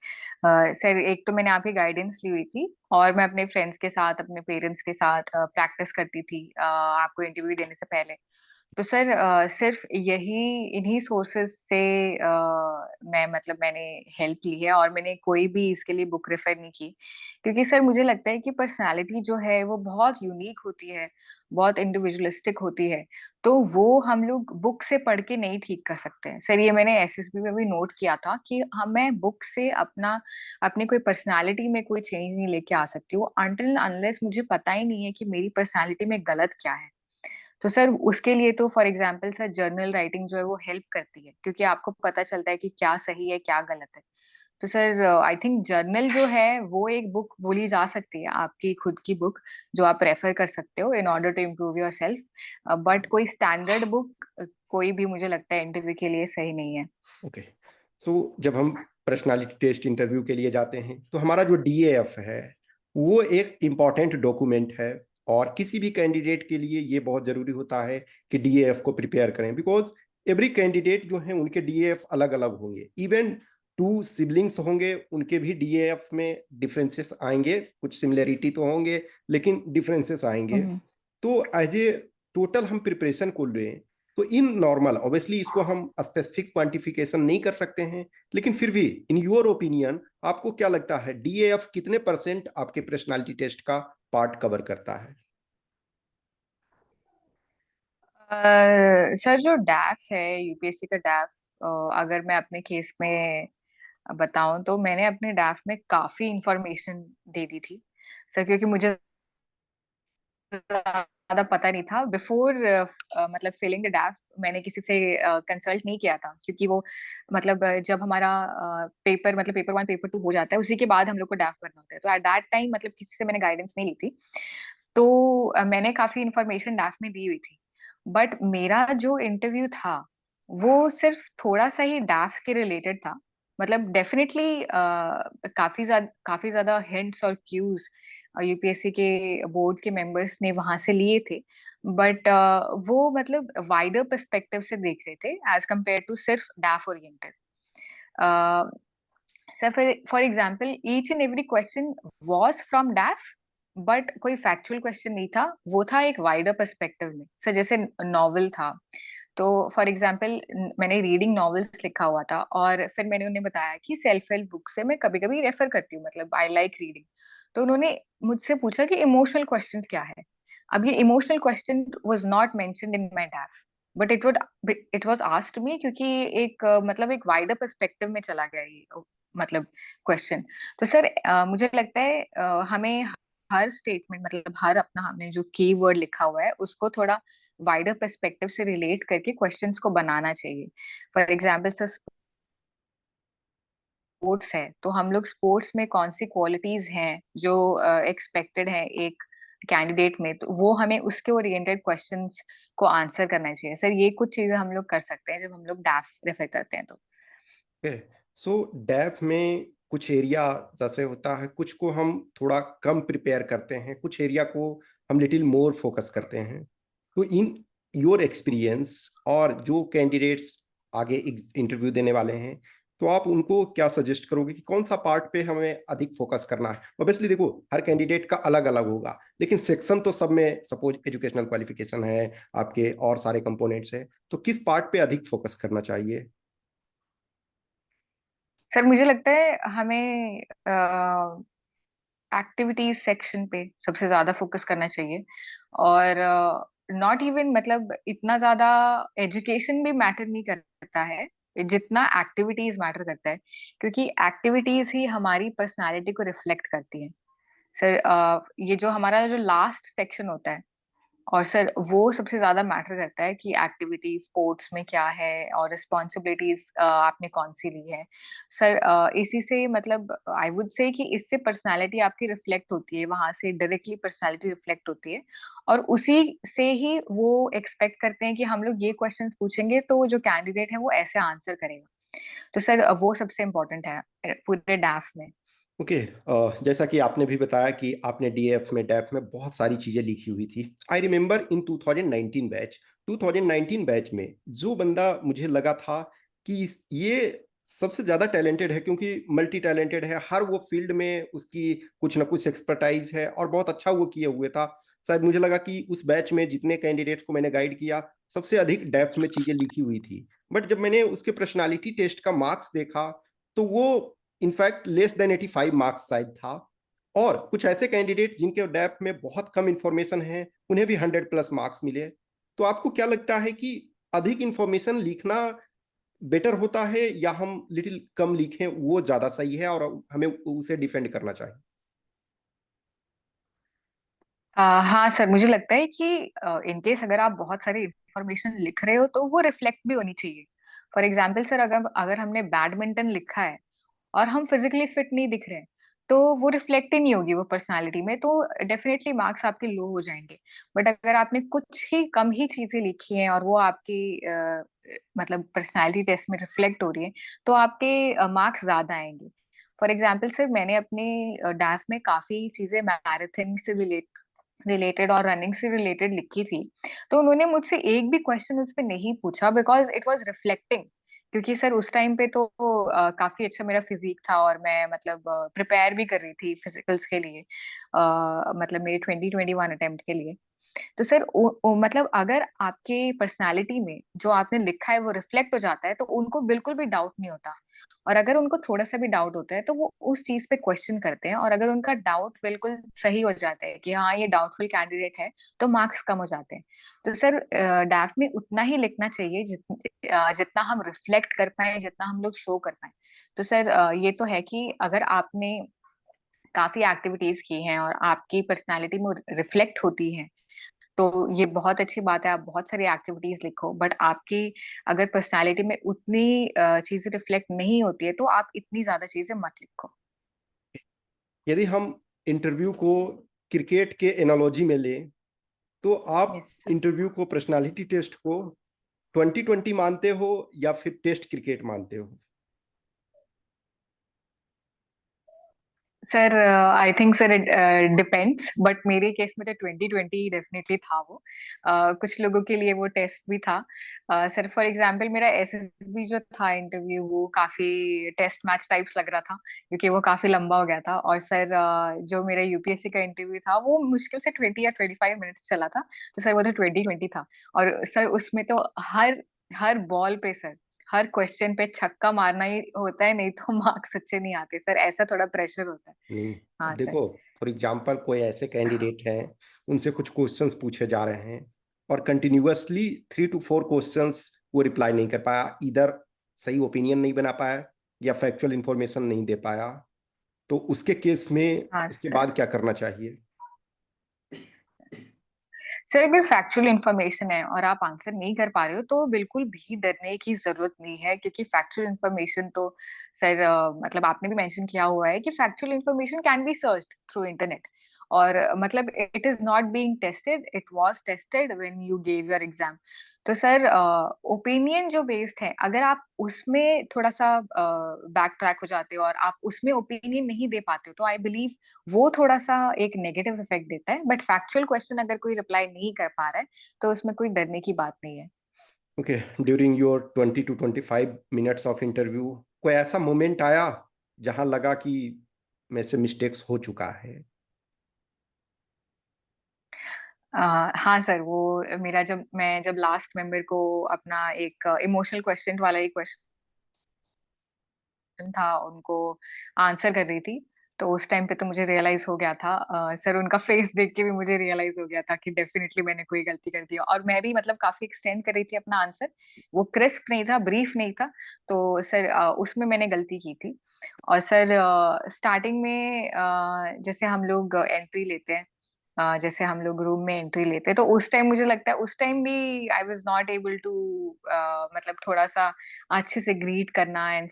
Speaker 2: सर एक तो मैंने आपकी गाइडेंस ली हुई थी और मैं अपने फ्रेंड्स के साथ अपने पेरेंट्स के साथ प्रैक्टिस करती थी आपको इंटरव्यू देने से पहले। तो सर सिर्फ यही इन्हीं सोर्सेज से मैं मतलब मैंने हेल्प ली है और मैंने कोई भी इसके लिए बुक रेफर नहीं की। क्योंकि सर मुझे लगता है कि पर्सनालिटी जो है वो बहुत यूनिक होती है, बहुत इंडिविजुअलिस्टिक होती है। तो वो हम लोग बुक से पढ़ के नहीं ठीक कर सकते हैं सर। ये मैंने एसएसबी में भी नोट किया था कि मैं बुक से अपनी कोई पर्सनालिटी में कोई चेंज नहीं लेके आ सकती हूँ अनटिल अनलेस मुझे पता ही नहीं है कि मेरी पर्सनालिटी में गलत क्या है। तो सर उसके लिए तो for example sir journal writing जो है वो हेल्प करती है, क्योंकि आपको पता चलता है कि क्या सही है क्या गलत है। तो सर आई थिंक जर्नल जो है वो एक बुक बोली जा सकती है, आपकी खुद की बुक जो आप रेफर कर सकते हो in order to improve yourself. But कोई स्टैंडर्ड बुक कोई भी मुझे लगता है इंटरव्यू के लिए सही नहीं है।
Speaker 1: ओके। सो जब हम पर्सनालिटी टेस्ट इंटरव्यू के लिए जाते हैं तो हमारा जो डीएएफ है वो एक इम्पॉर्टेंट डॉक्यूमेंट है, और किसी भी कैंडिडेट के लिए ये बहुत जरूरी होता है कि डीएएफ को प्रिपेयर करें, बिकॉज एवरी कैंडिडेट जो है उनके डीएएफ अलग अलग होंगे। इवन टू सिबलिंग्स होंगे, उनके भी डीएएफ में डिफरेंसेस आएंगे, कुछ सिमिलरिटी तो होंगे लेकिन डिफरेंसेस आएंगे।
Speaker 2: हम्म।
Speaker 1: तो एज ए टोटल हम प्रिपरेशन को लें तो इन नॉर्मल, ऑब्वियसली इसको हम स्पेसिफिक क्वांटिफिकेशन नहीं कर सकते हैं, लेकिन फिर भी इन योर ओपिनियन आपको क्या लगता है डीएएफ कितने परसेंट आपके पर्सनालिटी टेस्ट का पार्ट कवर करता है?
Speaker 2: सर जो डैफ है, यूपीएससी का डैफ, अगर मैं अपने केस में बताऊं तो मैंने अपने डैफ में काफी इंफॉर्मेशन दे दी थी सर, क्योंकि मुझे ज्यादा पता नहीं था बिफोर मतलब फिलिंग द ड्राफ्ट। मैंने किसी से कंसल्ट नहीं किया था, क्योंकि वो मतलब जब हमारा पेपर मतलब पेपर 1 पेपर 2 हो जाता है, उसी के बाद हम लोग को ड्राफ्ट करना होता है। तो एट दैट टाइम मतलब किसी से मैंने गाइडेंस नहीं ली थी। तो मैंने काफी इंफॉर्मेशन ड्राफ्ट में दी हुई थी। बट मेरा जो इंटरव्यू था वो सिर्फ थोड़ा सा ही ड्राफ्ट के रिलेटेड था। मतलब डेफिनेटली काफी ज्यादा हिंट्स और क्यूज यूपीएससी के बोर्ड के मेंबर्स ने वहां से लिए थे। बट वो मतलब वाइडर पर्सपेक्टिव से देख रहे थे एज कम्पेयर टू सिर्फ डैफ oriented. Sir for example each and every question was from डैफ, but कोई फैक्चुअल क्वेश्चन नहीं था, वो था एक वाइडर पर्सपेक्टिव में। सर जैसे नॉवल था, तो फॉर एग्जाम्पल मैंने रीडिंग नॉवेल्स लिखा हुआ था, और फिर मैंने उन्हें बताया कि सेल्फ हेल्प बुक से मैं कभी कभी रेफर करती हूँ, मतलब आई लाइक रीडिंग। तो उन्होंने मुझसे पूछा कि इमोशनल क्वेश्चन क्या है। अब ये emotional question was not mentioned in my डैफ, but it was asked me, क्योंकि एक मतलब एक वाइडर पर्सपेक्टिव में चला गया ये मतलब क्वेश्चन। तो सर मुझे लगता है हमें हर स्टेटमेंट मतलब हर अपना हमने जो की वर्ड लिखा हुआ है उसको थोड़ा वाइडर पर्सपेक्टिव से रिलेट करके क्वेश्चंस को बनाना चाहिए। फॉर एग्जाम्पल सर स्पोर्ट्स है, तो हम लोग स्पोर्ट्स में कौन सी क्वालिटीज हैं जो एक्सपेक्टेड है एक कैंडिडेट में, तो वो हमें उसके ओरिएंटेड क्वेश्चंस को आंसर करना चाहिए। सर ये कुछ चीजें हम लोग कर सकते हैं जब हम लोग डैफ रेफर करते हैं तो।
Speaker 1: ओके, सो डैफ में कुछ एरिया जैसे होता है, कुछ को हम थोड़ा कम प्रिपेयर करते हैं, कुछ एरिया को हम लिटिल मोर फोकस करते हैं। तो इन योर एक्सपीरियंस और जो कैंडिडेट्स आगे इंटरव्यू देने वाले हैं, तो आप उनको क्या सजेस्ट करोगे कि कौन सा पार्ट पे हमें अधिक फोकस करना है? ऑब्वियसली देखो हर कैंडिडेट का अलग अलग होगा, लेकिन सेक्शन तो सब में सपोज एजुकेशनल क्वालिफिकेशन है आपके और सारे कंपोनेंट्स है, तो किस पार्ट पे अधिक फोकस करना चाहिए?
Speaker 2: सर मुझे लगता है हमें एक्टिविटीज सेक्शन पे सबसे ज्यादा फोकस करना चाहिए। और नॉट इवन मतलब इतना ज्यादा एजुकेशन भी मैटर नहीं करता है जितना एक्टिविटीज मैटर करता है, क्योंकि एक्टिविटीज ही हमारी पर्सनालिटी को रिफ्लेक्ट करती है। सर ये जो हमारा जो लास्ट सेक्शन होता है, और सर वो सबसे ज्यादा मैटर करता है कि एक्टिविटी स्पोर्ट्स में क्या है और रिस्पॉन्सिबिलिटीज आपने कौन सी ली है। सर इसी से मतलब आई वुड से कि इससे पर्सनालिटी आपकी रिफ्लेक्ट होती है, वहां से डायरेक्टली पर्सनालिटी रिफ्लेक्ट होती है। और उसी से ही वो एक्सपेक्ट करते हैं कि हम लोग ये क्वेश्चंस पूछेंगे तो जो कैंडिडेट है वो ऐसे आंसर करेगा। तो सर वो सबसे इम्पोर्टेंट है पूरे डैफ में।
Speaker 1: ओके, जैसा कि आपने भी बताया कि आपने डीएफ में डैफ में बहुत सारी चीजें लिखी हुई थी। आई रिमेम्बर इन 2019 बैच में जो बंदा मुझे लगा था कि ये सबसे ज्यादा टैलेंटेड है, क्योंकि मल्टी टैलेंटेड है, हर वो फील्ड में उसकी कुछ ना कुछ एक्सपर्टाइज है और बहुत अच्छा वो किए हुए था। शायद मुझे लगा कि उस बैच में जितने कैंडिडेट्स को मैंने गाइड किया सबसे अधिक डेप्थ में चीजें लिखी हुई थी। बट जब मैंने उसके पर्सनालिटी टेस्ट का मार्क्स देखा तो वो इनफैक्ट लेस देन 85 मार्क्स शायद था। और कुछ ऐसे कैंडिडेट जिनके डेप्थ में बहुत कम इंफॉर्मेशन है उन्हें भी 100+ मार्क्स मिले। तो आपको क्या लगता है कि अधिक इंफॉर्मेशन लिखना बेटर होता है या हम लिटिल कम लिखें वो ज्यादा सही है और हमें उसे डिफेंड करना चाहिए?
Speaker 2: हाँ सर, मुझे लगता है कि इन केस अगर आप बहुत सारी इंफॉर्मेशन लिख रहे हो तो वो रिफ्लेक्ट भी होनी चाहिए। फॉर एग्जाम्पल सर, अगर अगर हमने बैडमिंटन लिखा है और हम फिजिकली फिट नहीं दिख रहे हैं, तो वो रिफ्लेक्ट ही नहीं होगी वो पर्सनालिटी में, तो डेफिनेटली मार्क्स आपके लो हो जाएंगे। बट अगर आपने कुछ ही कम ही चीजें लिखी हैं और वो आपकी मतलब पर्सनालिटी टेस्ट में रिफ्लेक्ट हो रही है, तो आपके मार्क्स ज्यादा आएंगे। फॉर एग्जाम्पल सर, मैंने अपने डैफ में काफी चीजें मैराथन से रिलेटेड और रनिंग से रिलेटेड लिखी थी। तो उन्होंने मुझसे एक भी क्वेश्चन उस पर नहीं पूछा, बिकॉज इट वाज रिफ्लेक्टिंग क्योंकि सर उस टाइम पे तो काफी अच्छा मेरा फिजिक था और मैं मतलब प्रिपेयर भी कर रही थी फिजिकल्स के लिए, मतलब मेरे 2021 अटेम्प्ट के लिए। तो सर मतलब अगर आपके पर्सनालिटी में जो आपने लिखा है वो रिफ्लेक्ट हो जाता है तो उनको बिल्कुल भी डाउट नहीं होता। और अगर उनको थोड़ा सा भी डाउट होता है तो वो उस चीज पे क्वेश्चन करते हैं, और अगर उनका डाउट बिल्कुल सही हो जाता है कि हाँ ये डाउटफुल कैंडिडेट है, तो मार्क्स कम हो जाते हैं। तो सर डैफ में उतना ही लिखना चाहिए जितना हम रिफ्लेक्ट कर पाए, जितना हम लोग शो कर पाए। तो सर ये तो है कि अगर आपने काफी एक्टिविटीज की हैं और आपकी पर्सनालिटी में रिफ्लेक्ट होती है, तो ये बहुत अच्छी बात है, आप बहुत सारी एक्टिविटीज लिखो। बट आपकी अगर पर्सनालिटी में उतनी चीजें रिफ्लेक्ट नहीं होती है तो आप इतनी ज्यादा चीजें मत लिखो।
Speaker 1: यदि हम इंटरव्यू को क्रिकेट के एनालॉजी में लें, तो आप
Speaker 2: यस सर।
Speaker 1: इंटरव्यू को, पर्सनालिटी टेस्ट को 2020 मानते हो या फिर टेस्ट क्रिकेट मानते हो?
Speaker 2: Sir I think sir it depends, but मेरे केस में तो 2020 डेफिनेटली था वो। कुछ लोगों के लिए वो टेस्ट भी था। सर फॉर एग्जांपल मेरा एसएसबी जो था इंटरव्यू, वो काफी टेस्ट मैच टाइप्स लग रहा था क्योंकि वो काफी लंबा हो गया था। और सर जो मेरा यूपीएससी का इंटरव्यू था वो मुश्किल से 20 या 25 मिनट्स चला था। तो सर वो तो 2020 था। और सर उसमें तो हर हर बॉल पे सर, हर क्वेश्चन पे छक्का मारना ही होता है, नहीं तो मार्क्स अच्छे नहीं आते सर, ऐसा थोड़ा प्रेशर होता है।
Speaker 1: नहीं, अब
Speaker 2: हाँ सर।
Speaker 1: देखो, फॉर एग्जांपल कोई ऐसे कैंडिडेट हैं, उनसे कुछ क्वेश्चंस पूछे जा रहे हैं और कंटिन्यूअसली 3 to 4 क्वेश्चंस वो रिप्लाई नहीं कर पाया, इधर सही ओपिनियन नहीं बना पाया या फैक्चुअल इंफॉर्मेशन नहीं दे पाया, तो उसके केस में
Speaker 2: हाँ
Speaker 1: उसके
Speaker 2: सर।
Speaker 1: बाद क्या करना चाहिए?
Speaker 2: सर अगर फैक्चुअल इंफॉर्मेशन है और आप आंसर नहीं कर पा रहे हो तो बिल्कुल भी डरने की जरूरत नहीं है, क्योंकि फैक्चुअल इंफॉर्मेशन तो सर मतलब आपने भी मेंशन किया हुआ है कि factual information can be searched through internet. और मतलब it is not being tested, it was tested when you gave your exam. तो सर ओपिनियन जो बेस्ड है, अगर आप उसमें थोड़ा सा बैक ट्रैक हो जाते हो और आप उसमें ओपिनियन नहीं दे पाते हो, तो आई बिलीव वो थोड़ा सा एक नेगेटिव इफेक्ट देता है। बट फैक्चुअल क्वेश्चन अगर कोई रिप्लाई नहीं कर पा रहा है तो उसमें कोई डरने की बात नहीं है।
Speaker 1: Okay, during your 20 to 25 minutes of interview कोई ऐसा मोमेंट आया जहां लगा कि मेरे से मिस्टेक्स हो चुका है?
Speaker 2: हाँ सर, वो मेरा जब लास्ट मेंबर को अपना एक इमोशनल क्वेश्चन वाला ही क्वेश्चन था, उनको आंसर कर रही थी, तो उस टाइम पे तो मुझे रियलाइज हो गया था। सर उनका फेस देख के भी मुझे रियलाइज हो गया था कि डेफिनेटली मैंने कोई गलती कर दी है। और मैं भी मतलब काफी एक्सटेंड कर रही थी अपना आंसर, वो क्रिस्प नहीं था, ब्रीफ नहीं था। तो सर उसमें मैंने गलती की थी। और सर स्टार्टिंग में जैसे हम लोग एंट्री लेते हैं, जैसे हम लोग रूम में एंट्री लेते हैं, तो उस टाइम मुझे लगता है उस टाइम भी I was not able to मतलब थोड़ा सा अच्छे से ग्रीट करना एंड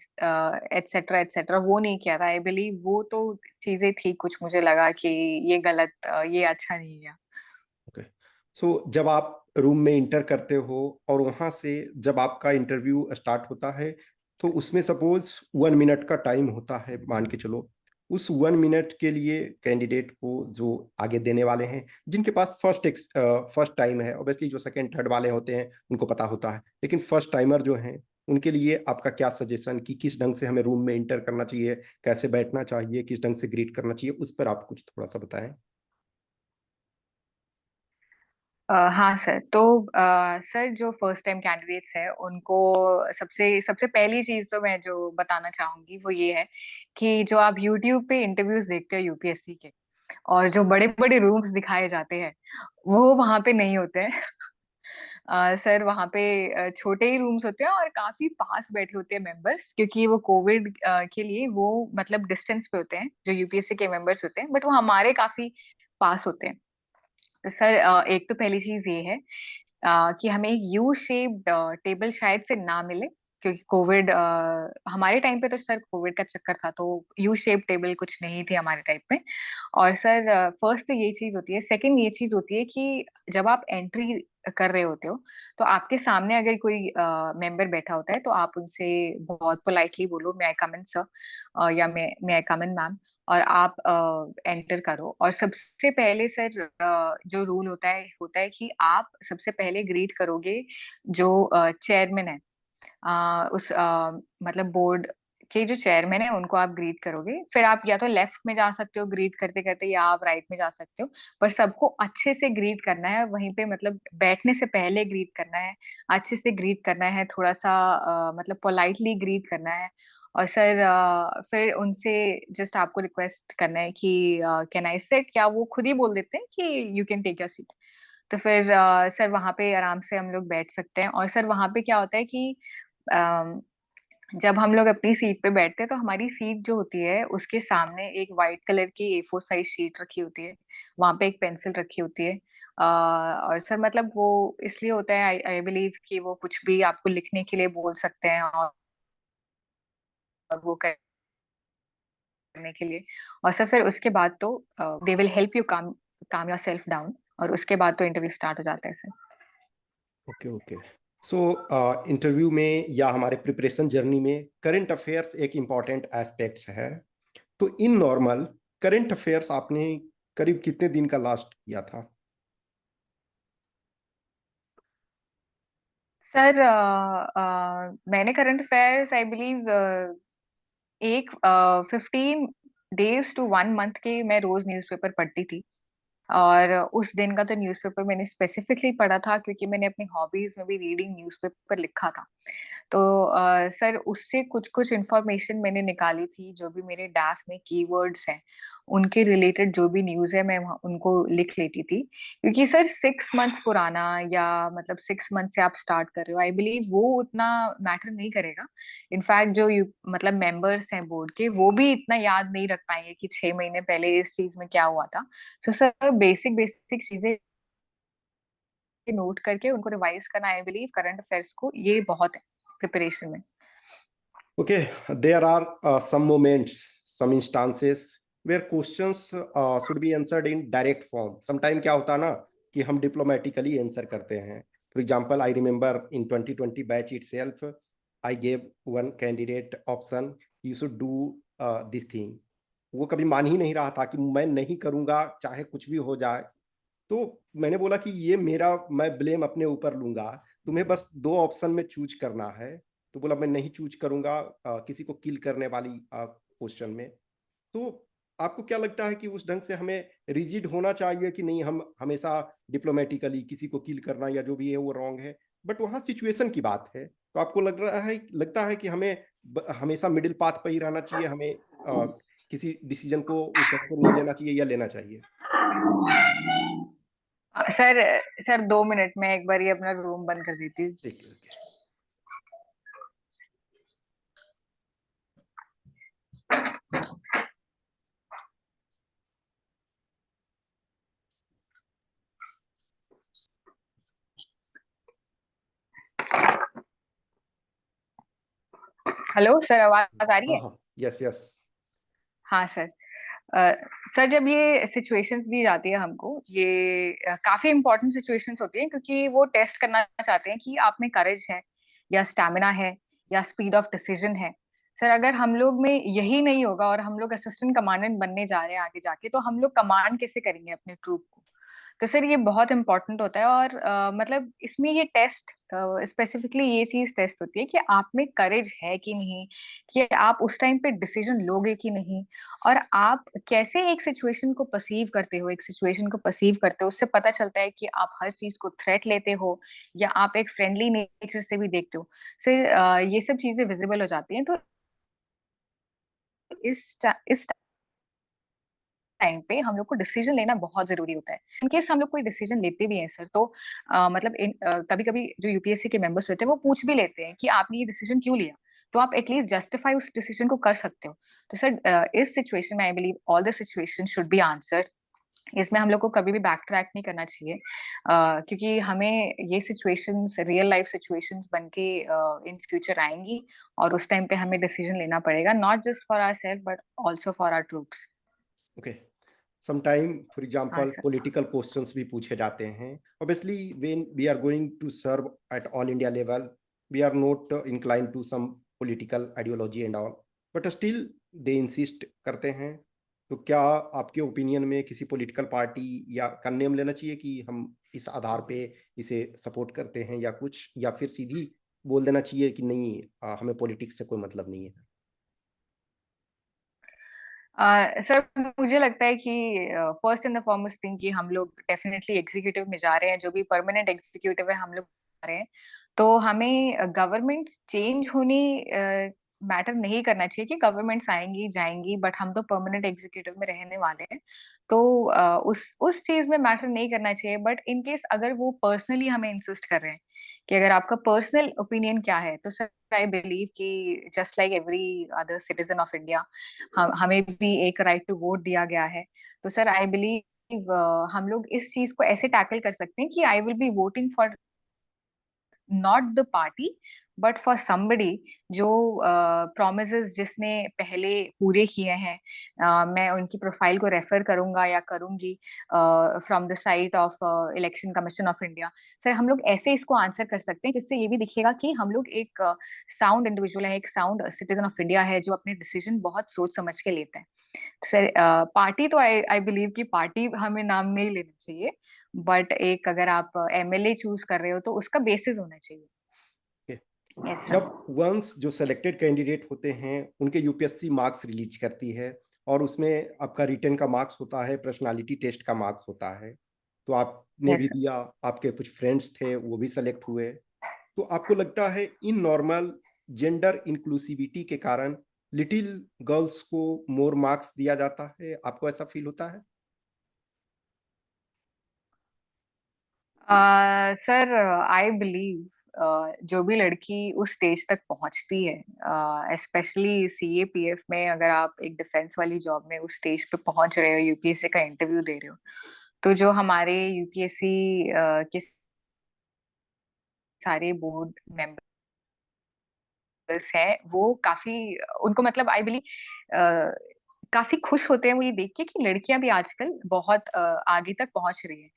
Speaker 2: एटसेट्रा एटसेट्रा, वो नहीं किया था। आई बिलीव वो तो चीजें थी कुछ, मुझे लगा कि ये गलत, ये अच्छा नहीं है।
Speaker 1: ओके, सो जब आप रूम में इंटर करते हो और वहां से जब आपका इंटरव्यू स्टार्ट होता है, तो उसमें सपोज 1 मिनट का टाइम होता है, मान के चलो। उस 1 मिनट के लिए कैंडिडेट को जो आगे देने वाले हैं, जिनके पास फर्स्ट टाइम है, ऑब्वियसली जो सेकंड थर्ड वाले होते हैं उनको पता होता है, लेकिन फर्स्ट टाइमर जो हैं उनके लिए आपका क्या सजेशन कि किस ढंग से हमें रूम में इंटर करना चाहिए, कैसे बैठना चाहिए, किस ढंग से ग्रीट करना चाहिए, उस पर आप कुछ थोड़ा सा बताएं।
Speaker 2: हाँ सर, तो सर जो फर्स्ट टाइम कैंडिडेट्स हैं उनको सबसे सबसे पहली चीज तो मैं जो बताना चाहूंगी वो ये है कि जो आप यूट्यूब पे इंटरव्यूज देखते हो यूपीएससी के, और जो बड़े बड़े रूम्स दिखाए जाते हैं, वो वहां पे नहीं होते हैं। सर वहाँ पे छोटे ही रूम्स होते हैं और काफी पास बैठे होते हैं मेंबर्स, क्योंकि वो कोविड के लिए वो मतलब डिस्टेंस पे होते हैं जो यूपीएससी के मेंबर्स होते हैं, बट वो हमारे काफी पास होते हैं। तो सर एक तो पहली चीज ये है कि हमें एक यू शेप्ड टेबल शायद से ना मिले, क्योंकि कोविड हमारे टाइम पे तो सर कोविड का चक्कर था, तो यू शेप टेबल कुछ नहीं थी हमारे टाइप में। और सर फर्स्ट तो ये चीज होती है। सेकंड ये चीज होती है कि जब आप एंट्री कर रहे होते हो तो आपके सामने अगर कोई मेंबर बैठा होता है तो आप उनसे बहुत पोलाइटली बोलो मे आई कम इन सर, या मे आई कम इन मैम, और आप एंटर करो। और सबसे पहले सर जो रूल होता है कि आप सबसे पहले ग्रीट करोगे जो चेयरमैन है। उस मतलब बोर्ड के जो चेयरमैन है उनको आप ग्रीट करोगे। फिर आप या तो लेफ्ट में जा सकते हो ग्रीट करते करते, या आप राइट में जा सकते हो। पर सबको अच्छे से ग्रीट करना है वहीं पे, मतलब बैठने से पहले ग्रीट करना है, अच्छे से ग्रीट करना है, थोड़ा सा मतलब पोलाइटली ग्रीट करना है। और सर फिर उनसे जस्ट आपको रिक्वेस्ट करना है कि कैन आई सिट, क्या वो खुद ही बोल देते हैं कि you can take your seat. तो फिर सर वहां पे आराम से हम लोग बैठ सकते हैं। और सर वहां पे क्या होता है कि जब हम लोग अपनी सीट पे बैठते हैं तो हमारी सीट जो होती है उसके सामने एक वाइट कलर की A4 साइज शीट रखी होती है, वहां पे एक पेंसिल रखी होती है। और सर मतलब वो इसलिए होता है, आई बिलीव कि वो कुछ भी आपको लिखने के लिए बोल सकते हैं, और वो करने के लिए। और सर फिर उसके बाद तो दे विल हेल्प यू काम काम योर सेल्फ डाउन, और उसके बाद तो इंटरव्यू स्टार्ट हो जाता है sir.
Speaker 1: Okay okay. So interview में या हमारे प्रिपरेशन जर्नी में करंट अफेयर्स एक इम्पॉर्टेंट एस्पेक्ट्स है। तो इन नॉर्मल करंट अफेयर्स आपने करीब कितने दिन का लास्ट किया था?
Speaker 2: सर मैंने करंट अफेयर्स आई बिलीव एक 15 days to 1 month के मैं रोज न्यूज़पेपर पढ़ती थी। और उस दिन का तो न्यूज़पेपर मैंने स्पेसिफिकली पढ़ा था क्योंकि मैंने अपनी हॉबीज में भी रीडिंग न्यूज़पेपर लिखा था। तो सर उससे कुछ कुछ इंफॉर्मेशन मैंने निकाली थी, जो भी मेरे डैफ में कीवर्ड्स हैं उनके रिलेटेड जो भी न्यूज़ है मैं उनको लिख लेती थी। क्योंकि सर 6 मंथ पुराना, या मतलब 6 मंथ से आप स्टार्ट कर रहे हो, आई बिलीव वो उतना मैटर नहीं करेगा। इनफैक्ट जो मतलब मेंबर्स हैं बोर्ड के, वो भी इतना याद नहीं रख पाएंगे कि 6 महीने पहले इस चीज में क्या हुआ था। तो सर बेसिक बेसिक चीजें नोट करके उनको रिवाइज करना, आई बिलीव करंट अफेयर्स को ये बहुत है प्रिपरेशन में।
Speaker 1: Okay, there are some moments, some instances where questions should be answered in direct form. Sometime क्या होता है ना कि हम diplomatically answer करते हैं. For example, I remember in 2020 batch itself, I gave one candidate option, you should do this thing. वो कभी मान ही नहीं रहा था कि मैं नहीं करूंगा चाहे कुछ भी हो जाए। तो मैंने बोला कि ये मेरा, मैं ब्लेम अपने ऊपर लूंगा, तुम्हें बस दो ऑप्शन में चूज करना है। तो बोला मैं नहीं चूज करूंगा किसी को किल करने वाली क्वेश्चन में। तो आपको क्या लगता है कि उस ढंग से हमें रिजिड होना चाहिए कि नहीं, हम हमेशा डिप्लोमेटिकली किसी को किल करना या जो भी है वो रॉन्ग है? बट वहाँ सिचुएशन की बात है, तो आपको लगता है कि हमें हमेशा मिडिल पाथ पर ही रहना चाहिए, हमें किसी डिसीजन को उस ढंग से नहीं लेना चाहिए या लेना चाहिए?
Speaker 2: सर सर 2 मिनट में एक बार ये अपना रूम बंद कर देती हूँ।
Speaker 1: ठीक है।
Speaker 2: हेलो सर, आवाज आ रही
Speaker 1: हाँ
Speaker 2: है?
Speaker 1: हाँ, यस यस।
Speaker 2: हाँ सर। अ, सर जब ये सिचुएशंस दी जाती है हमको, ये काफी इंपॉर्टेंट सिचुएशंस होती हैं, क्योंकि वो टेस्ट करना चाहते हैं कि आप में करेज है, या स्टैमिना है, या स्पीड ऑफ डिसीजन है। सर अगर हम लोग में यही नहीं होगा और हम लोग असिस्टेंट कमांडेंट बनने जा रहे हैं आगे जाके, तो हम लोग कमांड कैसे करेंगे अपने ट्रूप को? तो सर ये बहुत इंपॉर्टेंट होता है। और मतलब इसमें ये टेस्ट स्पेसिफिकली ये चीज टेस्ट होती है कि आप में करेज है कि नहीं, कि आप उस टाइम पे डिसीजन लोगे कि नहीं, और आप कैसे एक सिचुएशन को परसीव करते हो, एक सिचुएशन को परसीव करते हो, उससे पता चलता है कि आप हर चीज को थ्रेट लेते हो या आप एक फ्रेंडली नेचर से भी देखते हो। सर ये सब चीजें विजिबल हो जाती हैं। तो इस टाइम पे हम लोग को डिसीजन लेना बहुत जरूरी होता है। इनकेस हम लोग कोई डिसीजन लेते भी हैं सर, तो मतलब कभी कभी जो यूपीएससी के मेंबर्स होते हैं वो पूछ भी लेते हैं कि आपने ये डिसीजन क्यों लिया। तो आप एटलीस्ट जस्टिफाई उस डिसीजन को कर सकते हो। तो सर इस सिचुएशन में I believe all the situation should be answered. इसमें हम लोग को कभी भी बैक ट्रैक नहीं करना चाहिए, क्योंकि हमें ये सिचुएशंस रियल लाइफ सिचुएशंस बन के इन फ्यूचर आएंगी, और उस टाइम पे हमें डिसीजन लेना पड़ेगा, not just for our self but also for our troops.
Speaker 1: Okay. Sometime for
Speaker 2: हाँ
Speaker 1: एग्जांपल
Speaker 2: सर।
Speaker 1: पॉलिटिकल क्वेश्चंस भी पूछे जाते हैं। Obviously when we are going to serve at all India level, we are not incline to some political ideology and all, but still they insist करते हैं। तो क्या आपके ओपिनियन में किसी पॉलिटिकल पार्टी या का नेम लेना चाहिए कि हम इस आधार पे इसे सपोर्ट करते हैं, या कुछ, या फिर सीधी बोल देना चाहिए कि नहीं, हमें पॉलिटिक्स से कोई मतलब नहीं है?
Speaker 2: सर मुझे लगता है कि first and the foremost thing कि हम लोग डेफिनेटली एग्जीक्यूटिव में जा रहे हैं, जो भी परमानेंट एग्जीक्यूटिव है हम लोग जा रहे हैं, तो हमें गवर्नमेंट चेंज होनी मैटर नहीं करना चाहिए कि गवर्नमेंट्स आएंगी जाएंगी, बट हम तो परमानेंट एग्जीक्यूटिव में रहने वाले हैं। तो उस चीज में मैटर नहीं करना चाहिए। बट इन केस अगर वो पर्सनली हमें इंसिस्ट कर रहे हैं कि अगर आपका पर्सनल ओपिनियन क्या है, तो सर आई बिलीव कि just like every other citizen of India, हमें भी एक राइट टू वोट दिया गया है। तो सर आई बिलीव हम लोग इस चीज को ऐसे टैकल कर सकते हैं कि I will be voting for not the party but for somebody जो प्रोमिसेस जिसने पहले पूरे किए हैं। मैं उनकी प्रोफाइल को रेफर करूंगा या करूंगी from the site of election commission of India. Sir हम लोग ऐसे इसको आंसर कर सकते हैं जिससे ये भी दिखेगा कि हम लोग एक साउंड इंडिविजुअल है, एक साउंड सिटीजन ऑफ इंडिया है, जो अपने डिसीजन बहुत सोच समझ के लेते हैं। तो सर पार्टी तो आई बिलीव कि पार्टी हमें नाम नहीं लेना चाहिए, बट एक अगर आप एमएलए चूज कर रहे हो तो उसका बेसिस होना चाहिए।
Speaker 1: Okay.
Speaker 2: Yes sir.
Speaker 1: जब वंस जो सेलेक्टेड कैंडिडेट होते हैं उनके यूपीएससी मार्क्स रिलीज करती है, और उसमें आपका रिटर्न का मार्क्स होता है, पर्सनालिटी टेस्ट का मार्क्स होता है, तो आपने
Speaker 2: यस
Speaker 1: भी
Speaker 2: सर।
Speaker 1: दिया, आपके कुछ फ्रेंड्स थे वो भी सेलेक्ट हुए, तो आपको लगता है इन नॉर्मल जेंडर इंक्लूसिविटी के कारण लिटिल गर्ल्स को मोर मार्क्स दिया जाता है? आपको ऐसा फील होता है?
Speaker 2: सर आई बिलीव जो भी लड़की उस स्टेज तक पहुंचती है, स्पेशली सीएपीएफ में, अगर आप एक डिफेंस वाली जॉब में उस स्टेज पे पहुंच रहे हो, यूपीएससी का इंटरव्यू दे रहे हो, तो जो हमारे यूपीएससी के सारे बोर्ड हैं वो काफी, उनको मतलब आई बिलीव काफी खुश होते हैं वो ये देख के कि लड़कियां भी आजकल बहुत आगे तक पहुंच रही हैं।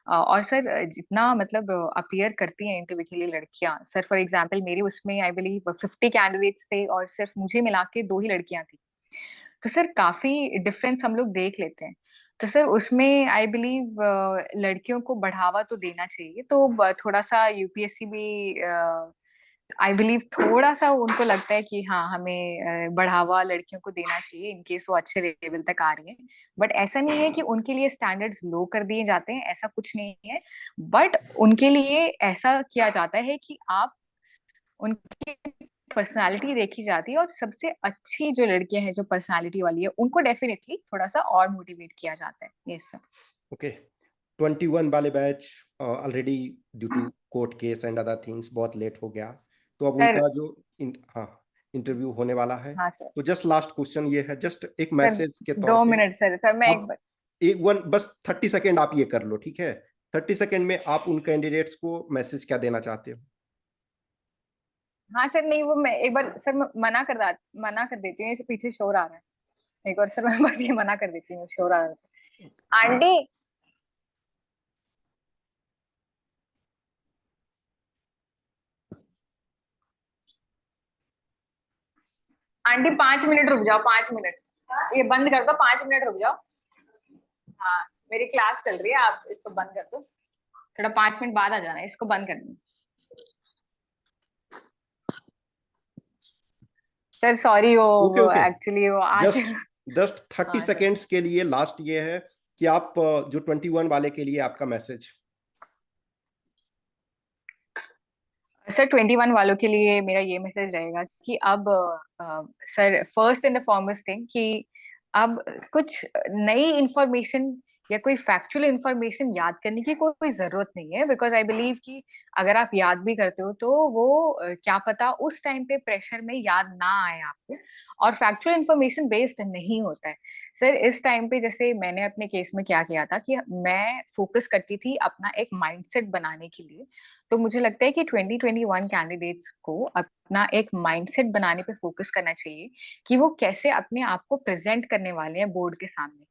Speaker 2: और सर जितना मतलब अपीयर करती हैं इंटरव्यू के लिए लड़कियां, सर फॉर एग्जांपल मेरे उसमें आई बिलीव 50 कैंडिडेट्स थे और सिर्फ मुझे मिला के 2 ही लड़कियां थी। तो सर काफी डिफरेंस हम लोग देख लेते हैं। तो सर उसमें आई बिलीव लड़कियों को बढ़ावा तो देना चाहिए, तो थोड़ा सा यूपीएससी भी आई बिलीव थोड़ा सा उनको लगता है कि हाँ हमें बढ़ावा लड़कियों को देना चाहिए इन केस वो अच्छे लेवल तक आ रही हैं। बट ऐसा नहीं है कि उनके लिए स्टैंडर्ड्स लो कर दिए जाते हैं, ऐसा कुछ नहीं है। बट उनके लिए ऐसा किया जाता है कि आप उनकी पर्सनालिटी देखी जाती है, और सबसे अच्छी जो लड़कियां हैं जो पर्सनालिटी वाली है उनको डेफिनेटली थोड़ा सा और मोटिवेट किया जाता है। Yes sir.
Speaker 1: ओके। 21 वाले batch already due to court case and other things बहुत लेट हो गया, तो अब
Speaker 2: सर
Speaker 1: उनका जो हाँ इंटरव्यू होने वाला है।
Speaker 2: हाँ सर।
Speaker 1: तो जस्ट लास्ट क्वेश्चन ये है, जस्ट एक
Speaker 2: सर
Speaker 1: मैसेज के तौर
Speaker 2: 2
Speaker 1: पे
Speaker 2: मिनट सर, सर मैं एक
Speaker 1: आप एक वन बस 30 सेकेंड आप ये कर लो, ठीक है? 30 सेकेंड में आप उन कैंडिडेट्स को मैसेज क्या देना चाहते हो?
Speaker 2: हाँ सर, नहीं वो मैं एक बार सर मैं मना कर देती हूँ, इसे पीछे शोर आ रहा है। एक बार सर मैं बस ये मना कर देती हूँ, शोर आ रहा है। आंटी, आंटी 5 मिनट रुक जाओ, 5 मिनट, ये बंद कर दो, 5 मिनट रुक जाओ। हाँ मेरी क्लास चल रही है, आप इसको बंद कर दो, थोड़ा 5 मिनट बाद आ जाना, इसको बंद कर दो। सर सॉरी,
Speaker 1: ओके
Speaker 2: वो
Speaker 1: ओके।
Speaker 2: एक्चुअली वो आज
Speaker 1: जस्ट जस्ट थर्टी
Speaker 2: हाँ सर।
Speaker 1: सेकेंड्स के लिए लास्ट ये है कि आप जो 21 वाले के लिए आपका मैसेज।
Speaker 2: सर 21 वालों के लिए मेरा ये मैसेज रहेगा कि अब sir first and the foremost thing कि अब कुछ नई इंफॉर्मेशन या कोई फैक्चुअल इंफॉर्मेशन याद करने की कोई जरूरत नहीं है, बिकॉज आई बिलीव कि अगर आप याद भी करते हो तो वो क्या पता उस टाइम पे प्रेशर में याद ना आए आपको, और फैक्चुअल इंफॉर्मेशन बेस्ड नहीं होता है। सर इस टाइम पे जैसे मैंने अपने केस में क्या किया था कि मैं फोकस करती थी अपना एक माइंडसेट बनाने के लिए। तो मुझे लगता है कि 2021 कैंडिडेट्स को अपना एक माइंडसेट बनाने पे फोकस करना चाहिए कि वो कैसे अपने आप को प्रेजेंट करने वाले हैं बोर्ड के सामने,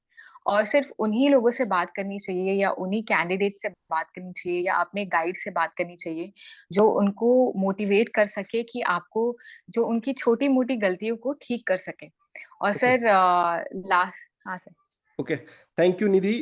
Speaker 2: और सिर्फ उन्हीं लोगों से बात करनी चाहिए या उन्हीं कैंडिडेट से बात करनी चाहिए या अपने गाइड से बात करनी चाहिए जो उनको मोटिवेट कर सके कि आपको जो उनकी छोटी मोटी गलतियों को ठीक कर सके। और
Speaker 1: ओके
Speaker 2: सर लास्ट, हाँ sir.
Speaker 1: Okay. Thank you Nidhi.